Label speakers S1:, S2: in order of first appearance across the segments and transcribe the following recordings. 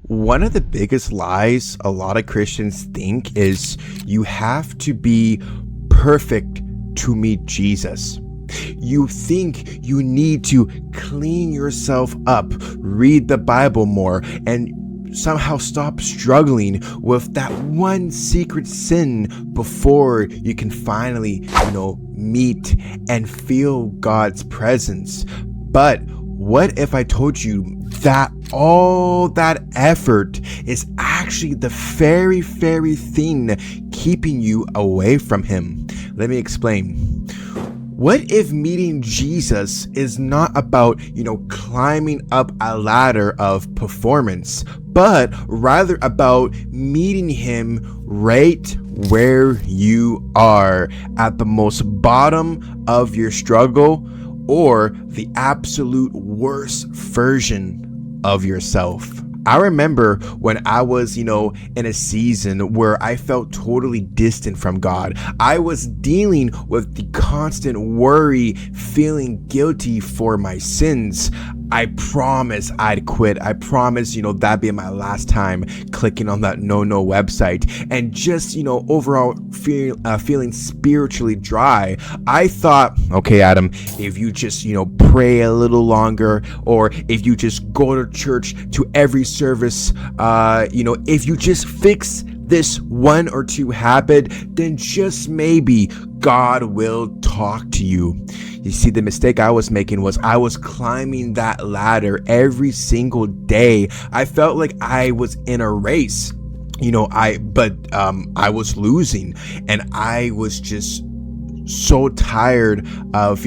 S1: One of the biggest lies a lot of Christians think is you have to be perfect to meet Jesus. You think you need to clean yourself up, read the Bible more, and somehow stop struggling with that one secret sin before you can finally, meet and feel God's presence. But what if I told you that all that effort is actually the very thing keeping you away from Him? Let me explain. What if meeting Jesus is not about, climbing up a ladder of performance, but rather about meeting Him right where you are, at the most bottom of your struggle, or the absolute worst version of yourself? I remember when I was, in a season where I felt totally distant from God. I was dealing with the constant worry, feeling guilty for my sins. I promise I'd quit. I promise, that'd be my last time clicking on that no website, and just, overall feeling spiritually dry. I thought, okay, Adam, if you just, pray a little longer, or if you just go to church to every service, if you just fix this one or two habit, then just maybe God will talk to you. You see, the mistake I was making was I was climbing that ladder every single day. I felt like I was in a race, I was losing, and I was just so tired of,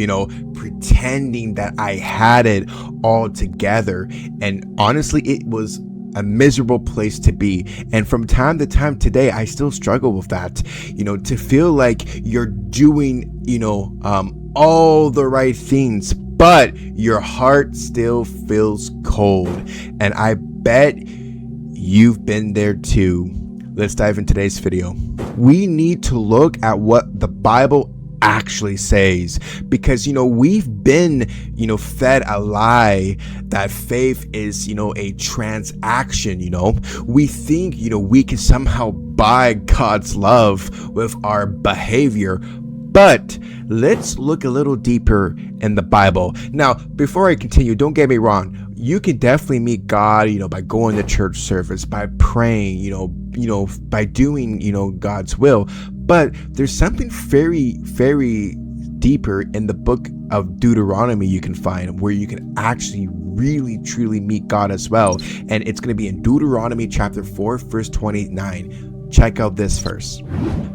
S1: pretending that I had it all together. And honestly, it was a miserable place to be. And from time to time today, I still struggle with that, to feel like you're doing, all the right things, but your heart still feels cold. And I bet you've been there too. Let's dive into today's video. We need to look at what the Bible actually says, because we've been fed a lie that faith is a transaction. We think we can somehow buy God's love with our behavior. But let's look a little deeper in the Bible. Now, before I continue, don't get me wrong. You can definitely meet God, by going to church service, by praying, by doing, God's will. But there's something very deeper in the book of Deuteronomy you can find, where you can actually really truly meet God as well. And it's going to be in Deuteronomy chapter 4, verse 29. Check out this verse.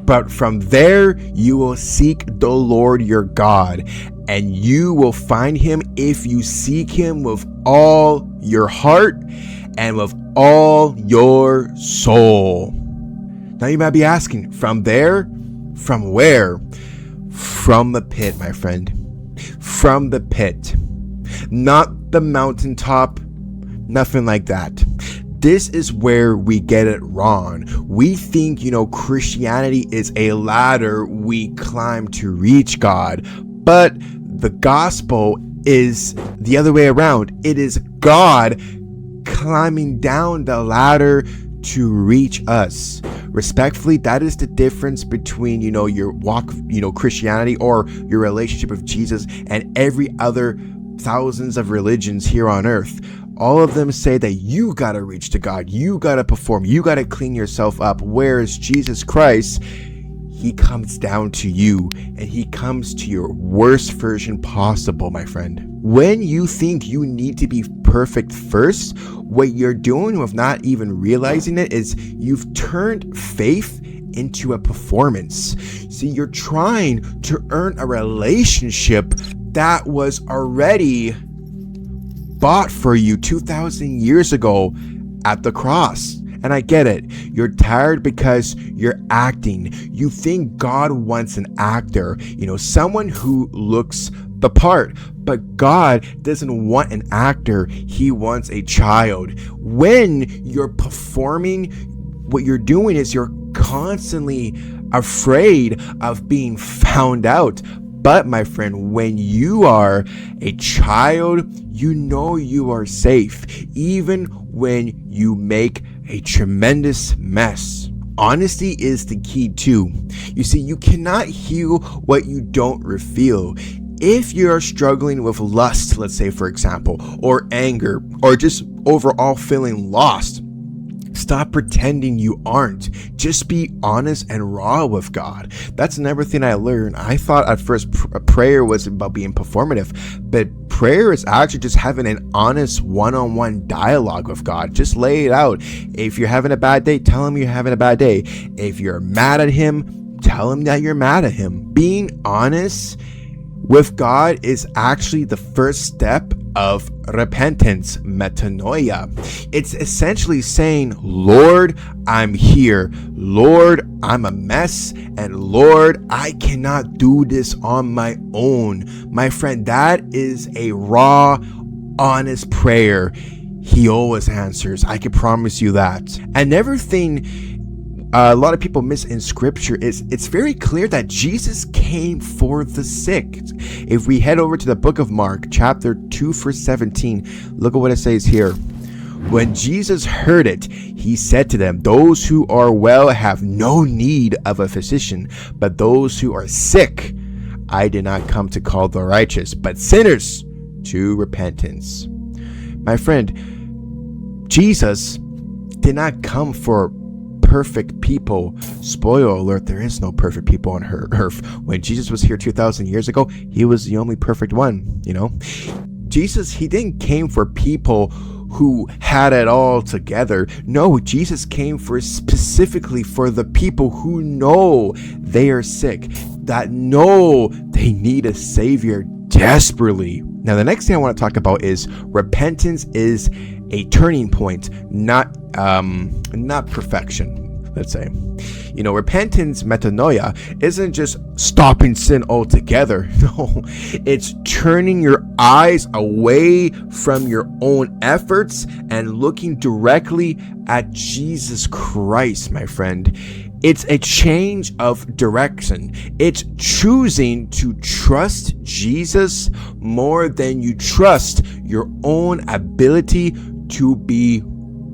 S1: But from there you will seek the Lord your God, and you will find Him if you seek Him with all your heart and with all your soul. Now you might be asking, from there? From where? From the pit, my friend. From the pit. Not the mountaintop, nothing like that. This is where we get it wrong. We think, Christianity is a ladder we climb to reach God, but the gospel is the other way around. It is God climbing down the ladder to reach us. Respectfully, that is the difference between, your walk, Christianity, or your relationship with Jesus, and every other thousands of religions here on earth. All of them say that you gotta reach to God, you gotta perform, you gotta clean yourself up. Whereas Jesus Christ, He comes down to you, and He comes to your worst version possible, my friend. When you think you need to be perfect first, what you're doing with not even realizing it is you've turned faith into a performance. See, you're trying to earn a relationship that was already bought for you 2,000 years ago at the cross. And I get it. You're tired because you're acting. You think God wants an actor, someone who looks the part. But God doesn't want an actor. He wants a child. When you're performing, what you're doing is you're constantly afraid of being found out. But my friend, when you are a child, you know you are safe, even when you make a tremendous mess. Honesty is the key too. You see, you cannot heal what you don't reveal. If you're struggling with lust, let's say for example, or anger, or just overall feeling lost, stop pretending you aren't. Just be honest and raw with God. That's another thing I learned. I thought at first prayer was about being performative, but prayer is actually just having an honest one-on-one dialogue with God. Just lay it out. If you're having a bad day, tell him you're having a bad day. If you're mad at him, tell him that you're mad at him. Being honest with God is actually the first step of repentance, metanoia. It's essentially saying, Lord, I'm here. Lord, I'm a mess. And Lord, I cannot do this on my own. My friend, that is a raw, honest prayer. He always answers. I can promise you that. And everything a lot of people miss in scripture is it's very clear that Jesus came for the sick. If we head over to the book of Mark, chapter 2, verse 17, look at what it says here. When Jesus heard it, he said to them, those who are well have no need of a physician, but those who are sick. I did not come to call the righteous, but sinners to repentance. My friend, Jesus did not come for perfect people. Spoiler alert, there is no perfect people on earth. When Jesus was here 2,000 years ago, he was the only perfect one, Jesus, he didn't came for people who had it all together. No, Jesus came specifically for the people who know they are sick, that know they need a savior desperately. Now, the next thing I want to talk about is repentance is a turning point, not perfection, let's say. Repentance, metanoia, isn't just stopping sin altogether. No, it's turning your eyes away from your own efforts and looking directly at Jesus Christ, my friend. It's a change of direction. It's choosing to trust Jesus more than you trust your own ability to be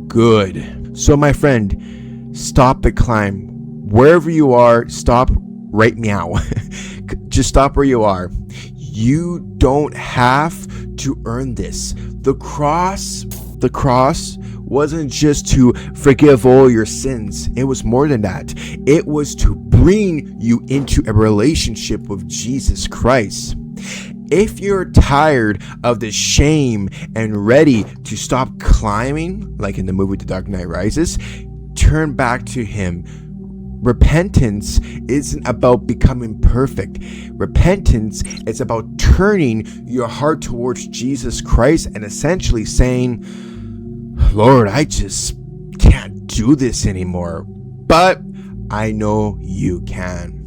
S1: good. So, my friend, stop the climb. Wherever you are, stop right now. Just stop where you are. You don't have to earn this. The cross wasn't just to forgive all your sins. It was more than that. It was to bring you into a relationship with Jesus Christ. If you're tired of the shame and ready to stop climbing, like in the movie The Dark Knight Rises, turn back to him. Repentance isn't about becoming perfect. Repentance is about turning your heart towards Jesus Christ and essentially saying, Lord, I just can't do this anymore, but I know you can.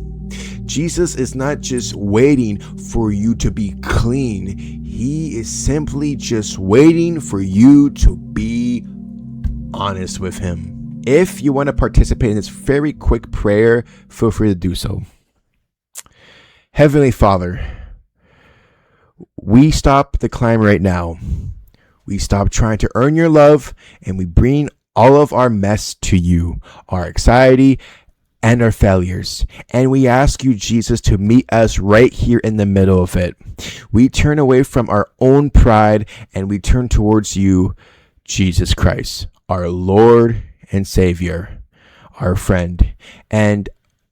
S1: Jesus is not just waiting for you to be clean. He is simply just waiting for you to be honest with him. If you want to participate in this very quick prayer, feel free to do so. Heavenly Father, we stop the climb right now. We stop trying to earn your love, and we bring all of our mess to you, our anxiety and our failures. And we ask you, Jesus, to meet us right here in the middle of it. We turn away from our own pride and we turn towards you, Jesus Christ, our Lord and Savior, our friend, and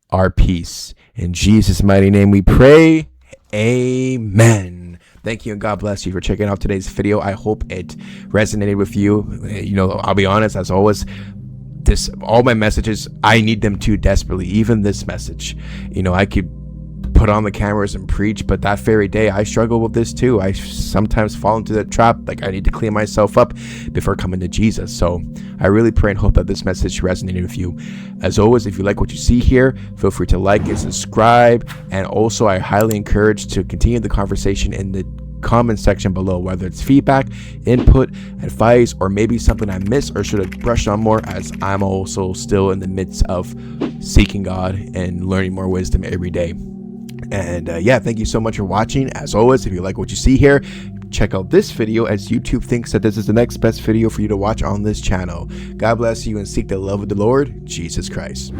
S1: our peace. In Jesus' mighty name we pray. Amen. Thank you and God bless you for checking out today's video. I hope it resonated with you. I'll be honest, as always, all my messages, I need them too desperately. Even this message, I could put on the cameras and preach, but that very day I struggle with this too. I sometimes fall into the trap, like I need to clean myself up before coming to Jesus. So I really pray and hope that this message resonated with you. As always, if you like what you see here, feel free to like and subscribe. And also, I highly encourage to continue the conversation in the comment section below, whether it's feedback, input, advice, or maybe something I missed or should have brushed on more, as I'm also still in the midst of seeking God and learning more wisdom every day. And yeah, thank you so much for watching. As always, if you like what you see here, check out this video, as YouTube thinks that this is the next best video for you to watch on this channel. God bless you, and seek the love of the Lord Jesus Christ.